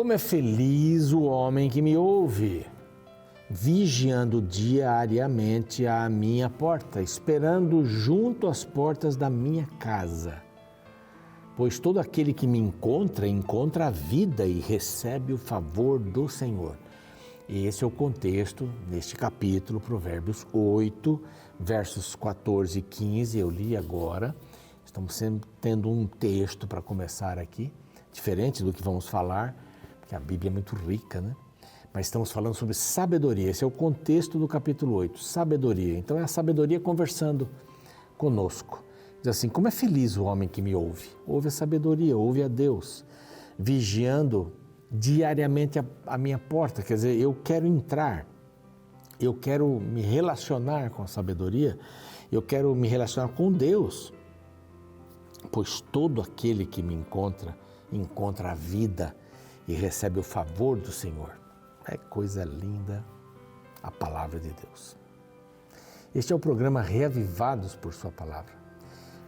Como é feliz o homem que me ouve, vigiando diariamente à minha porta, esperando junto às portas da minha casa. Pois todo aquele que me encontra, encontra a vida e recebe o favor do Senhor. E esse é o contexto neste capítulo, Provérbios 8, versos 14 e 15, eu li agora. Estamos sempre tendo um texto para começar aqui, diferente do que vamos falar, porque a Bíblia é muito rica, né? Mas estamos falando sobre sabedoria, esse é o contexto do capítulo 8, sabedoria. Então é a sabedoria conversando conosco. Diz assim, como é feliz o homem que me ouve. Ouve a sabedoria, ouve a Deus, vigiando diariamente a minha porta. Quer dizer, eu quero entrar, eu quero me relacionar com a sabedoria, eu quero me relacionar com Deus. Pois todo aquele que me encontra, encontra a vida e recebe o favor do Senhor. É coisa linda a palavra de Deus. Este é o programa Reavivados por Sua Palavra.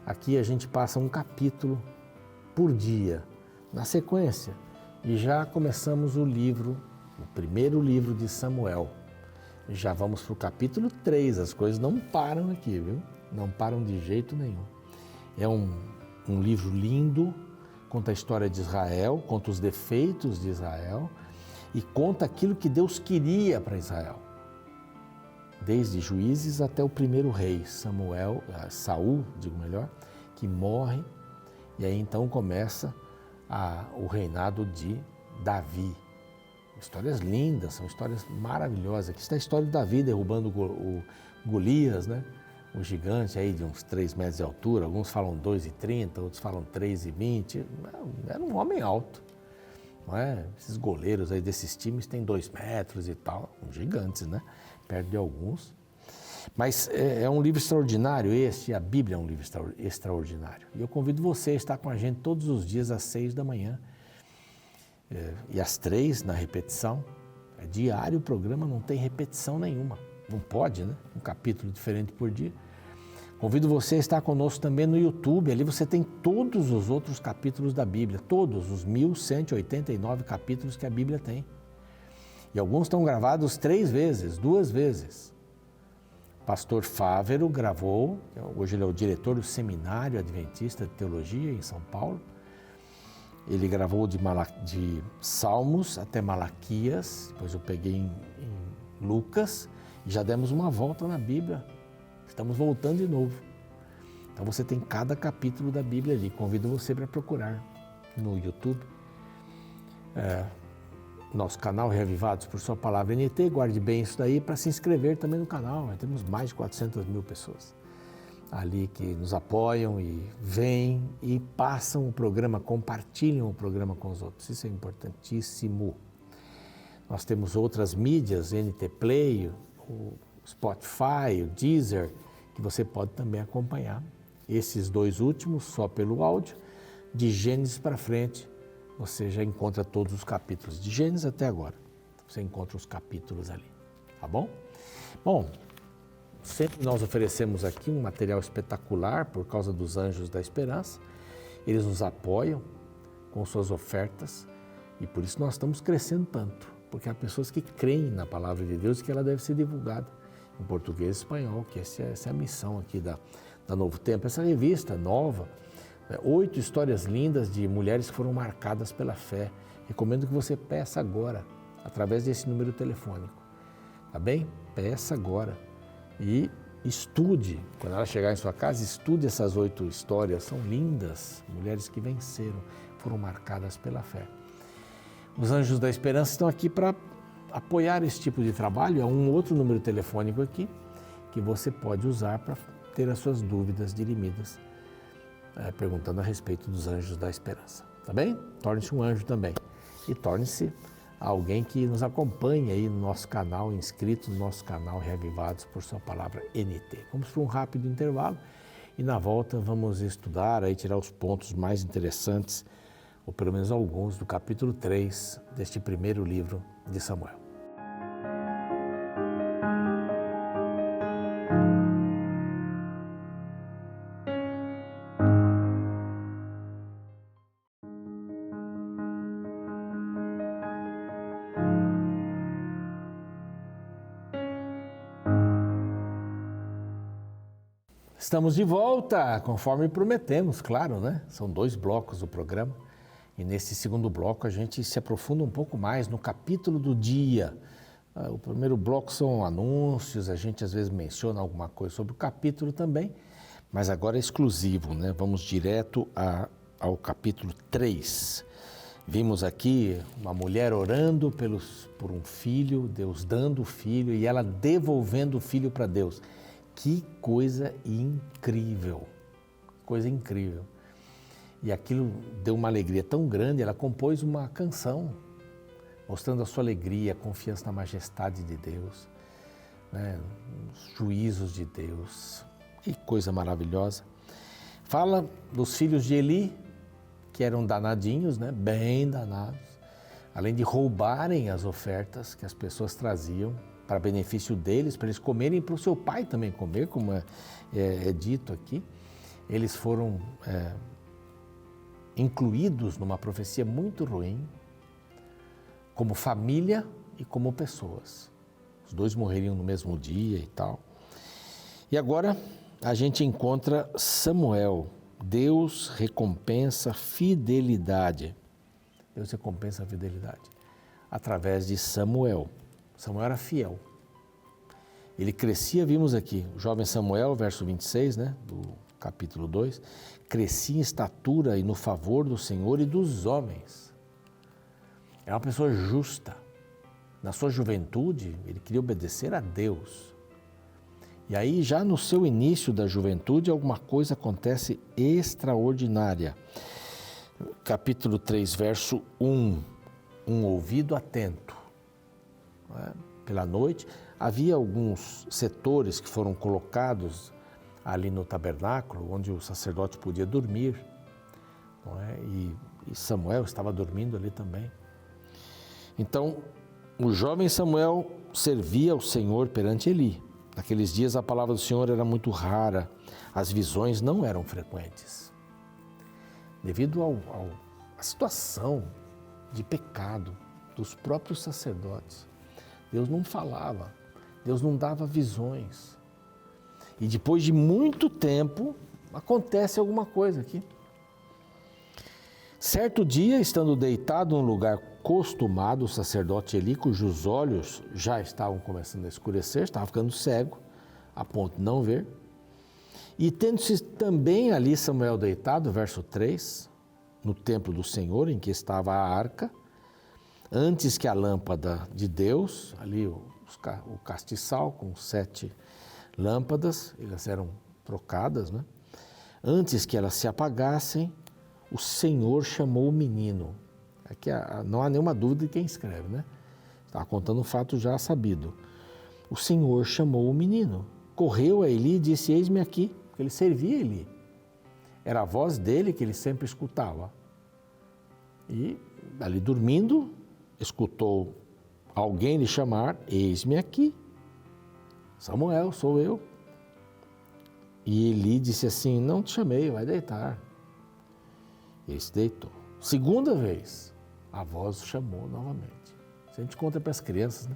Aqui a gente passa um capítulo por dia, na sequência, e já começamos o livro, o primeiro livro de Samuel. Já vamos para o capítulo 3, as coisas não param aqui, viu? Não param de jeito nenhum. É um livro lindo, conta a história de Israel, conta os defeitos de Israel e conta aquilo que Deus queria para Israel. Desde Juízes até o primeiro rei, Saul, que morre, e aí então começa o reinado de Davi. Histórias lindas, são histórias maravilhosas. Aqui está a história de Davi derrubando o Golias, né? O gigante aí de uns 3 metros de altura, alguns falam 2,30, outros falam 3,20. Era um homem alto, não é? Esses goleiros aí desses times têm 2 metros e tal, gigantes, né? Perto de alguns. Mas é um livro extraordinário a Bíblia é um livro extraordinário. E eu convido você a estar com a gente todos os dias às 6 da manhã e às 3 na repetição. É diário o programa, não tem repetição nenhuma. Não pode, né? Um capítulo diferente por dia. Convido você a estar conosco também no YouTube. Ali você tem todos os outros capítulos da Bíblia, todos os 1189 capítulos que a Bíblia tem. E alguns estão gravados 3 vezes, 2 vezes. Pastor Fávero gravou, hoje ele é o diretor do Seminário Adventista de Teologia em São Paulo. Ele gravou de Salmos até Malaquias, depois eu peguei em Lucas e já demos uma volta na Bíblia. Estamos voltando de novo. Então você tem cada capítulo da Bíblia ali. Convido você para procurar no YouTube. Nosso canal Reavivados por Sua Palavra NT, guarde bem isso daí para se inscrever também no canal. Nós temos mais de 400 mil pessoas ali que nos apoiam e vêm e passam o programa, compartilham o programa com os outros. Isso é importantíssimo. Nós temos outras mídias, NT Play, o Spotify, o Deezer, que você pode também acompanhar. Esses 2 últimos só pelo áudio, de Gênesis para frente, você já encontra todos os capítulos, de Gênesis até agora. Você encontra os capítulos ali, tá bom? Bom, sempre nós oferecemos aqui um material espetacular por causa dos Anjos da Esperança. Eles nos apoiam com suas ofertas e por isso nós estamos crescendo tanto, porque há pessoas que creem na Palavra de Deus e que ela deve ser divulgada em português e espanhol, que essa é a missão aqui da Novo Tempo, essa revista nova. 8 histórias lindas de mulheres que foram marcadas pela fé. Recomendo que você peça agora, através desse número telefônico. Tá bem? Peça agora. E estude. Quando ela chegar em sua casa, estude essas 8 histórias. São lindas. Mulheres que venceram, foram marcadas pela fé. Os Anjos da Esperança estão aqui para apoiar esse tipo de trabalho. É um outro número telefônico aqui que você pode usar para ter as suas dúvidas dirimidas. Perguntando a respeito dos Anjos da Esperança, tá bem? Torne-se um anjo também e torne-se alguém que nos acompanhe aí no nosso canal, inscrito no nosso canal Reavivados por Sua Palavra NT. Vamos para um rápido intervalo e na volta vamos estudar, aí tirar os pontos mais interessantes, ou pelo menos alguns, do capítulo 3 deste primeiro livro de Samuel. Estamos de volta, conforme prometemos, claro, né? São 2 blocos do programa. E nesse segundo bloco a gente se aprofunda um pouco mais no capítulo do dia. O primeiro bloco são anúncios, a gente às vezes menciona alguma coisa sobre o capítulo também, mas agora é exclusivo, né? Vamos direto ao capítulo 3. Vimos aqui uma mulher orando por um filho, Deus dando o filho e ela devolvendo o filho para Deus. Que coisa incrível, coisa incrível. E aquilo deu uma alegria tão grande, ela compôs uma canção, mostrando a sua alegria, a confiança na majestade de Deus, né? Os juízos de Deus. Que coisa maravilhosa. Fala dos filhos de Eli, que eram danadinhos, né? Bem danados, além de roubarem as ofertas que as pessoas traziam para benefício deles, para eles comerem e para o seu pai também comer, como é dito aqui. Eles foram incluídos numa profecia muito ruim, como família e como pessoas. Os 2 morreriam no mesmo dia e tal. E agora a gente encontra Samuel. Deus recompensa fidelidade. Deus recompensa a fidelidade através de Samuel. Samuel era fiel. Ele crescia, vimos aqui, o jovem Samuel, verso 26, né, do capítulo 2, crescia em estatura e no favor do Senhor e dos homens. É uma pessoa justa. Na sua juventude, ele queria obedecer a Deus. E aí, já no seu início da juventude, alguma coisa acontece extraordinária. Capítulo 3, verso 1. Um ouvido atento. Pela noite, havia alguns setores que foram colocados ali no tabernáculo, onde o sacerdote podia dormir, não é? E Samuel estava dormindo ali também. Então, o jovem Samuel servia ao Senhor perante Eli. Naqueles dias a palavra do Senhor era muito rara, as visões não eram frequentes. Devido à situação de pecado dos próprios sacerdotes, Deus não falava, Deus não dava visões. E depois de muito tempo, acontece alguma coisa aqui. Certo dia, estando deitado num lugar costumado, o sacerdote Eli, cujos olhos já estavam começando a escurecer, estava ficando cego, a ponto de não ver. E tendo-se também ali Samuel deitado, verso 3, no templo do Senhor, em que estava a arca, antes que a lâmpada de Deus, ali o castiçal com 7 lâmpadas, elas eram trocadas, né? Antes que elas se apagassem, o Senhor chamou o menino. Aqui não há nenhuma dúvida de quem escreve, né? Está contando um fato já sabido. O Senhor chamou o menino, correu a Eli e disse: eis-me aqui, porque ele servia Eli. Era a voz dele que ele sempre escutava. E ali dormindo, escutou alguém lhe chamar: eis-me aqui. Samuel, sou eu. E Eli disse assim: não te chamei, vai deitar. Ele se deitou. Segunda vez, a voz o chamou novamente. Isso a gente conta para as crianças, né?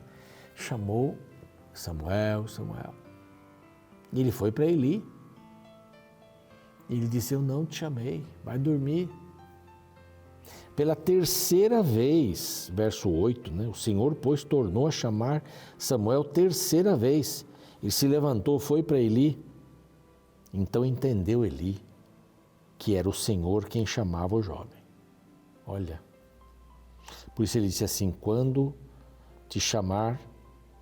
Chamou Samuel, Samuel. E ele foi para Eli. Ele disse: eu não te chamei, vai dormir. Pela terceira vez, verso 8, né? O Senhor, pois, tornou a chamar Samuel terceira vez. Ele se levantou, foi para Eli. Então entendeu Eli que era o Senhor quem chamava o jovem. Olha, por isso ele disse assim: quando te chamar,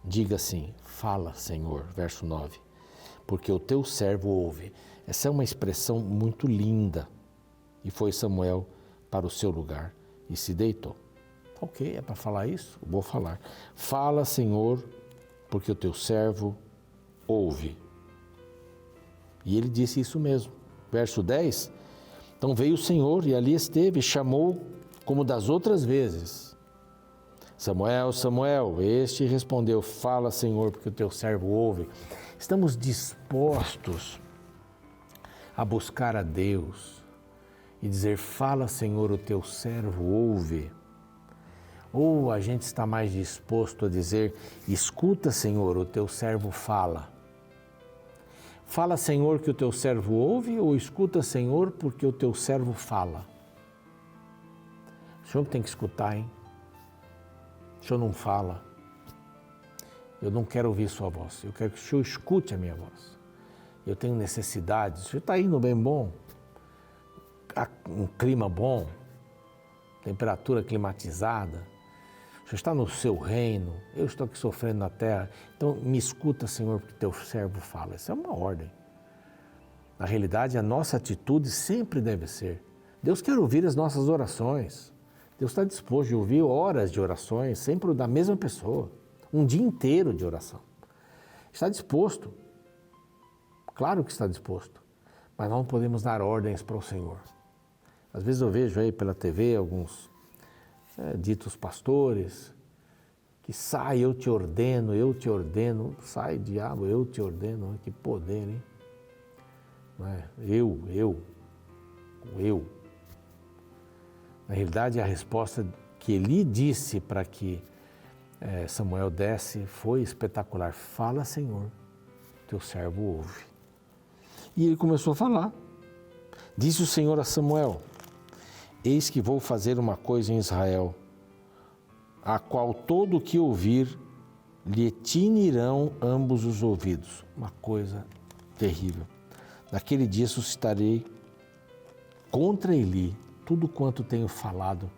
diga assim: fala, Senhor, verso 9, porque o teu servo ouve. Essa é uma expressão muito linda. E foi Samuel para o seu lugar e se deitou. Ok, é para falar isso? Vou falar. Fala, Senhor, porque o teu servo ouve. E ele disse isso mesmo. Verso 10, então veio o Senhor e ali esteve, chamou como das outras vezes. Samuel, Samuel, este respondeu: fala, Senhor, porque o teu servo ouve. Estamos dispostos a buscar a Deus e dizer: fala, Senhor, o teu servo ouve. Ou a gente está mais disposto a dizer: escuta, Senhor, o teu servo fala. Fala, Senhor, que o teu servo ouve, ou escuta, Senhor, porque o teu servo fala? O Senhor tem que escutar, hein? O Senhor não fala. Eu não quero ouvir sua voz. Eu quero que o Senhor escute a minha voz. Eu tenho necessidades. O Senhor está indo bem bom. Um clima bom. Temperatura climatizada. O Senhor está no seu reino. Eu estou aqui sofrendo na terra. Então me escuta, Senhor, porque teu servo fala. Isso é uma ordem. Na realidade, a nossa atitude sempre deve ser: Deus quer ouvir as nossas orações. Deus está disposto a ouvir horas de orações, sempre da mesma pessoa. Um dia inteiro de oração. Está disposto. Claro que está disposto. Mas não podemos dar ordens para o Senhor. Às vezes eu vejo aí pela TV alguns ditos pastores que sai, eu te ordeno, sai diabo, eu te ordeno, que poder, hein? Não é? Eu. Na realidade, a resposta que Eli disse para que Samuel desse foi espetacular. Fala, Senhor, teu servo ouve. E ele começou a falar. Disse o Senhor a Samuel: eis que vou fazer uma coisa em Israel, a qual todo o que ouvir lhe tinirão ambos os ouvidos. Uma coisa terrível. Naquele dia suscitarei contra Eli tudo quanto tenho falado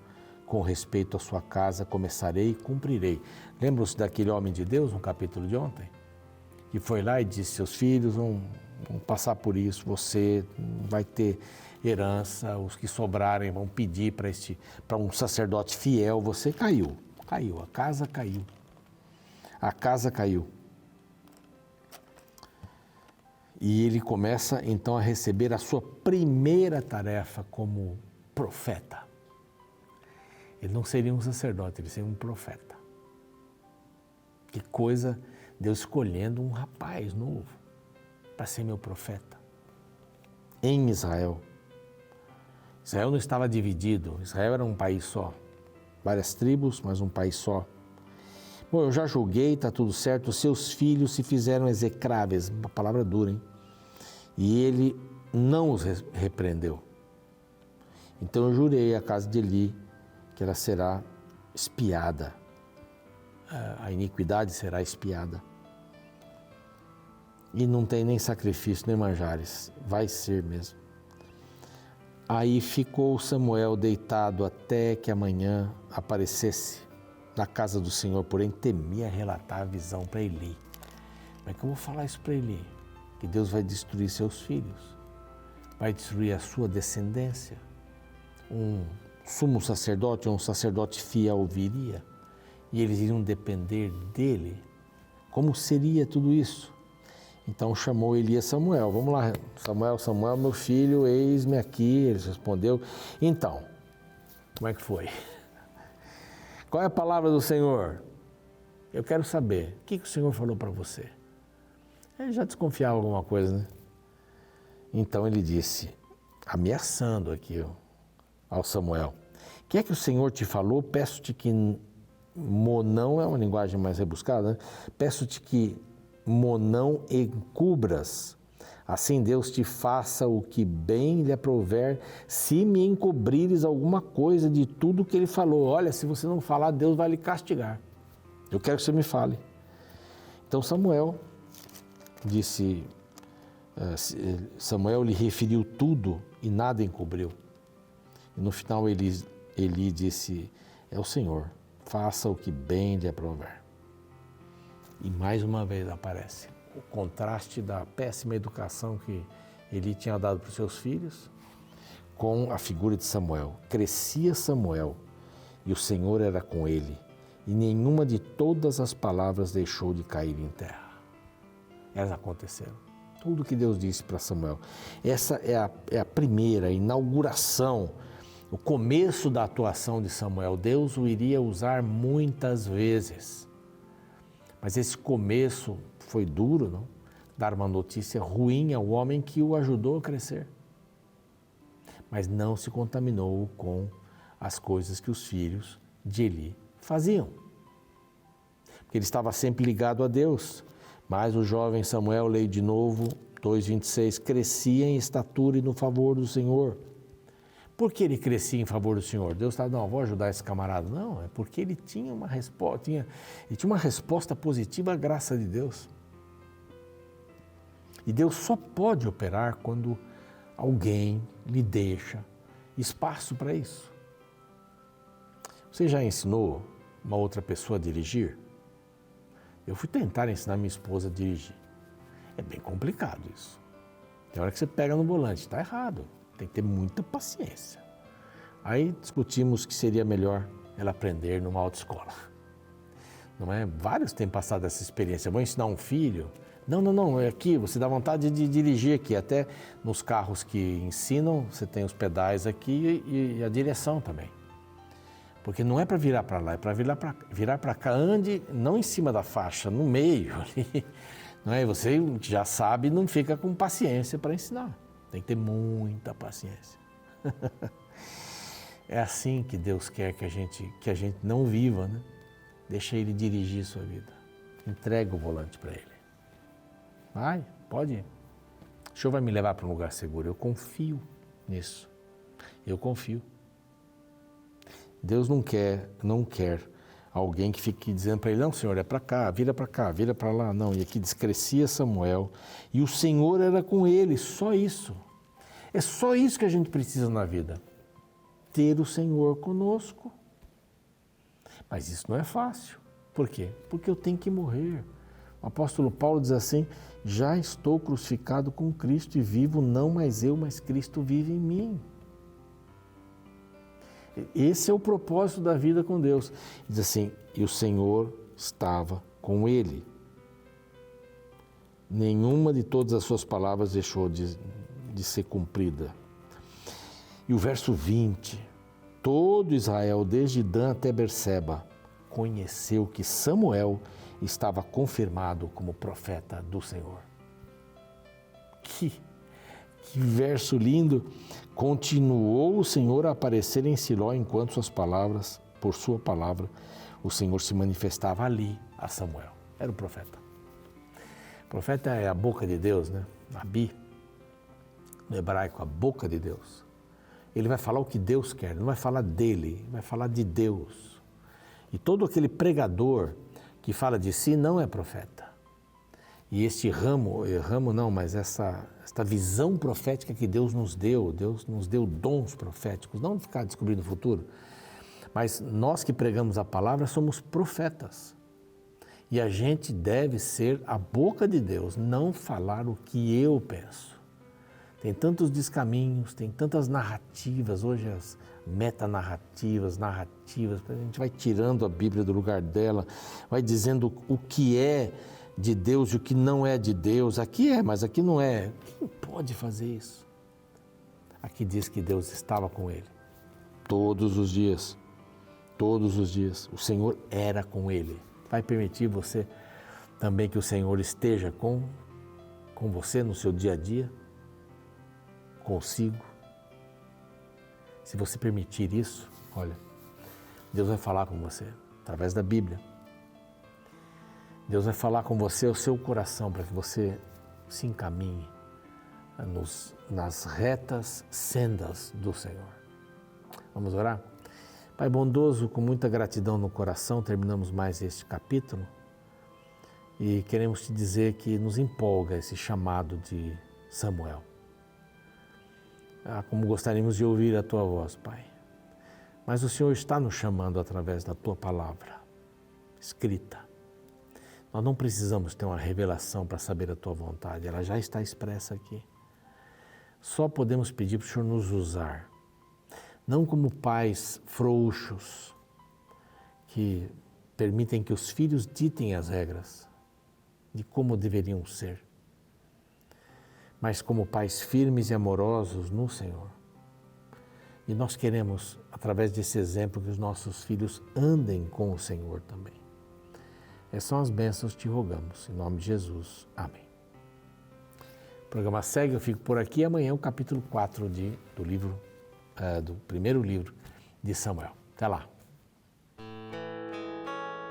com respeito à sua casa, começarei e cumprirei. Lembram-se daquele homem de Deus no capítulo de ontem? Que foi lá e disse: seus filhos vão passar por isso, você vai ter herança, os que sobrarem vão pedir para um sacerdote fiel. Você caiu, a casa caiu. A casa caiu. E ele começa então a receber a sua primeira tarefa como profeta. Ele não seria um sacerdote, ele seria um profeta. Que coisa, Deus escolhendo um rapaz novo para ser meu profeta. Em Israel. Israel não estava dividido, Israel era um país só. Várias tribos, mas um país só. Bom, eu já julguei, está tudo certo, os seus filhos se fizeram execráveis, uma palavra dura, hein? E ele não os repreendeu. Então eu jurei à casa de Eli que ela será espiada. A iniquidade será espiada. E não tem nem sacrifício, nem manjares. Vai ser mesmo. Aí ficou Samuel deitado até que amanhã aparecesse na casa do Senhor, porém temia relatar a visão para Eli. Mas como eu vou falar isso para Eli? Que Deus vai destruir seus filhos, vai destruir a sua descendência. Um sumo sacerdote ou um sacerdote fiel viria e eles iriam depender dele. Como seria tudo isso? Então chamou Eli a Samuel. Vamos lá, Samuel, meu filho, eis-me aqui. Ele respondeu. Então, como é que foi? Qual é a palavra do Senhor? Eu quero saber. O que o Senhor falou para você? Ele já desconfiava alguma coisa, né? Então ele disse, ameaçando aqui ao Samuel: o que é que o Senhor te falou? Peço-te que não é uma linguagem mais rebuscada, né? Peço-te que não encubras, assim Deus te faça o que bem lhe aprouver, se me encobrires alguma coisa de tudo que ele falou. Olha, se você não falar, Deus vai lhe castigar. Eu quero que você me fale. Então Samuel lhe referiu tudo e nada encobriu. E no final Eli disse: é o Senhor, faça o que bem lhe aprouver. E mais uma vez aparece o contraste da péssima educação que Eli tinha dado para os seus filhos com a figura de Samuel. Crescia Samuel e o Senhor era com ele, e nenhuma de todas as palavras deixou de cair em terra. Elas aconteceram. Tudo que Deus disse para Samuel. Essa é a primeira inauguração, o começo da atuação de Samuel. Deus o iria usar muitas vezes. Mas esse começo foi duro, não? Dar uma notícia ruim ao homem que o ajudou a crescer. Mas não se contaminou com as coisas que os filhos de Eli faziam. Porque ele estava sempre ligado a Deus. Mas o jovem Samuel, leio de novo, 2:26, crescia em estatura e no favor do Senhor. Por que ele crescia em favor do Senhor? Deus estava, não, vou ajudar esse camarada. Não, é porque ele tinha uma resposta, ele tinha uma resposta positiva à graça de Deus. E Deus só pode operar quando alguém lhe deixa espaço para isso. Você já ensinou uma outra pessoa a dirigir? Eu fui tentar ensinar minha esposa a dirigir. É bem complicado isso. Tem hora que você pega no volante, está errado. Tem que ter muita paciência. Aí discutimos que seria melhor ela aprender numa autoescola. Não é? Vários têm passado essa experiência. Vou ensinar um filho. Não, é aqui, você dá vontade de dirigir aqui. Até nos carros que ensinam, você tem os pedais aqui e a direção também. Porque não é para virar para lá, é para virar para cá. Ande não em cima da faixa, no meio ali. Não é? Você já sabe, não fica com paciência para ensinar. Tem que ter muita paciência. É assim que Deus quer que a gente não viva, né? Deixa Ele dirigir sua vida. Entrega o volante para Ele. Vai, pode ir. O Senhor vai me levar para um lugar seguro. Eu confio nisso. Eu confio. Deus não quer alguém que fique dizendo para ele, não, Senhor, é para cá, vira para lá. Não, e aqui descrescia Samuel e o Senhor era com ele, só isso. É só isso que a gente precisa na vida. Ter o Senhor conosco. Mas isso não é fácil. Por quê? Porque eu tenho que morrer. O apóstolo Paulo diz assim, já estou crucificado com Cristo e vivo, não mais eu, mas Cristo vive em mim. Esse é o propósito da vida com Deus. Diz assim, e o Senhor estava com ele. Nenhuma de todas as suas palavras deixou de ser cumprida. E o verso 20, todo Israel, desde Dan até Berseba, conheceu que Samuel estava confirmado como profeta do Senhor. Que verso lindo! Continuou o Senhor a aparecer em Siló enquanto por sua palavra, o Senhor se manifestava ali a Samuel. Era o profeta. O profeta é a boca de Deus, né? Nabi, no hebraico, a boca de Deus. Ele vai falar o que Deus quer, não vai falar dele, vai falar de Deus. E todo aquele pregador que fala de si não é profeta. E este ramo não, mas esta visão profética que Deus nos deu dons proféticos, não ficar descobrindo o futuro, mas nós que pregamos a palavra somos profetas. E a gente deve ser a boca de Deus, não falar o que eu penso. Tem tantos descaminhos, tem tantas narrativas, hoje as metanarrativas, a gente vai tirando a Bíblia do lugar dela, vai dizendo o que é de Deus e o que não é de Deus. Aqui é, mas aqui não é. Quem pode fazer isso? Aqui diz que Deus estava com ele. Todos os dias. O Senhor era com ele. Vai permitir você também que o Senhor esteja com você no seu dia a dia? Consigo? Se você permitir isso, olha, Deus vai falar com você através da Bíblia. Deus vai falar com você o seu coração para que você se encaminhe nas retas sendas do Senhor. Vamos orar? Pai bondoso, com muita gratidão no coração, terminamos mais este capítulo e queremos te dizer que nos empolga esse chamado de Samuel. Como gostaríamos de ouvir a tua voz, Pai. Mas o Senhor está nos chamando através da tua palavra escrita. Nós não precisamos ter uma revelação para saber a tua vontade, ela já está expressa aqui. Só podemos pedir para o Senhor nos usar, não como pais frouxos que permitem que os filhos ditem as regras de como deveriam ser, mas como pais firmes e amorosos no Senhor. E nós queremos, através desse exemplo, que os nossos filhos andem com o Senhor também. Essas são as bênçãos que te rogamos, em nome de Jesus. Amém. O programa segue, eu fico por aqui. Amanhã o capítulo 4 do primeiro livro de Samuel. Até lá.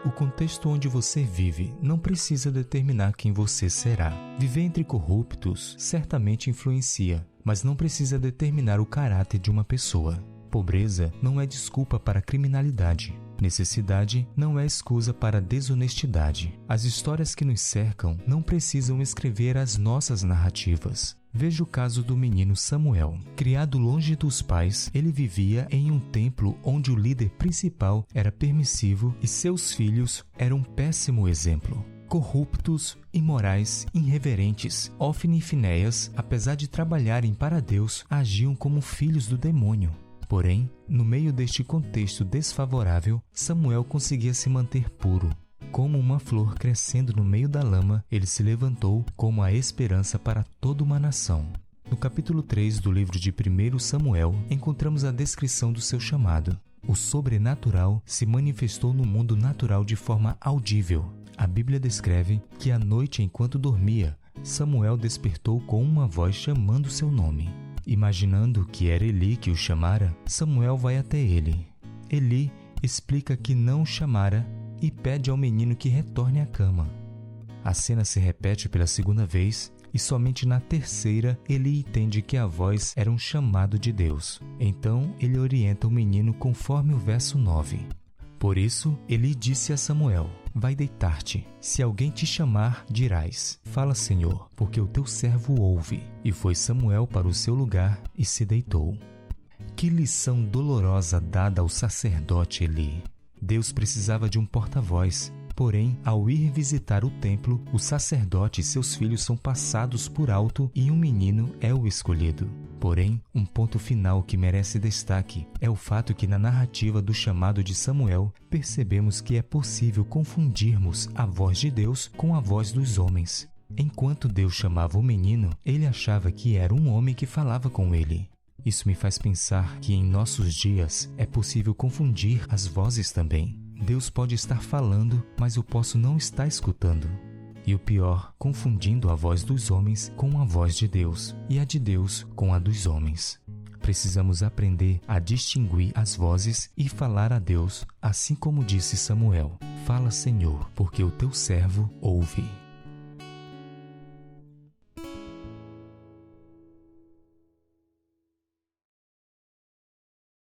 O contexto onde você vive não precisa determinar quem você será. Viver entre corruptos certamente influencia, mas não precisa determinar o caráter de uma pessoa. Pobreza não é desculpa para a criminalidade. Necessidade não é excusa para a desonestidade. As histórias que nos cercam não precisam escrever as nossas narrativas. Veja o caso do menino Samuel. Criado longe dos pais, ele vivia em um templo onde o líder principal era permissivo e seus filhos eram um péssimo exemplo. Corruptos, imorais, irreverentes, Ofni e Finéias, apesar de trabalharem para Deus, agiam como filhos do demônio. Porém, no meio deste contexto desfavorável, Samuel conseguia se manter puro. Como uma flor crescendo no meio da lama, ele se levantou como a esperança para toda uma nação. No capítulo 3 do livro de 1 Samuel, encontramos a descrição do seu chamado. O sobrenatural se manifestou no mundo natural de forma audível. A Bíblia descreve que à noite, enquanto dormia, Samuel despertou com uma voz chamando seu nome. Imaginando que era Eli que o chamara, Samuel vai até ele. Eli explica que não o chamara e pede ao menino que retorne à cama. A cena se repete pela segunda vez e somente na terceira Eli entende que a voz era um chamado de Deus. Então ele orienta o menino conforme o verso 9. Por isso, Eli disse a Samuel: vai deitar-te. Se alguém te chamar, dirás: fala, Senhor, porque o teu servo ouve. E foi Samuel para o seu lugar e se deitou. Que lição dolorosa dada ao sacerdote Eli! Deus precisava de um porta-voz. Porém, ao ir visitar o templo, o sacerdote e seus filhos são passados por alto e um menino é o escolhido. Porém, um ponto final que merece destaque é o fato que na narrativa do chamado de Samuel, percebemos que é possível confundirmos a voz de Deus com a voz dos homens. Enquanto Deus chamava o menino, ele achava que era um homem que falava com ele. Isso me faz pensar que em nossos dias é possível confundir as vozes também. Deus pode estar falando, mas eu posso não estar escutando. E o pior, confundindo a voz dos homens com a voz de Deus e a de Deus com a dos homens. Precisamos aprender a distinguir as vozes e falar a Deus, assim como disse Samuel: fala, Senhor, porque o teu servo ouve.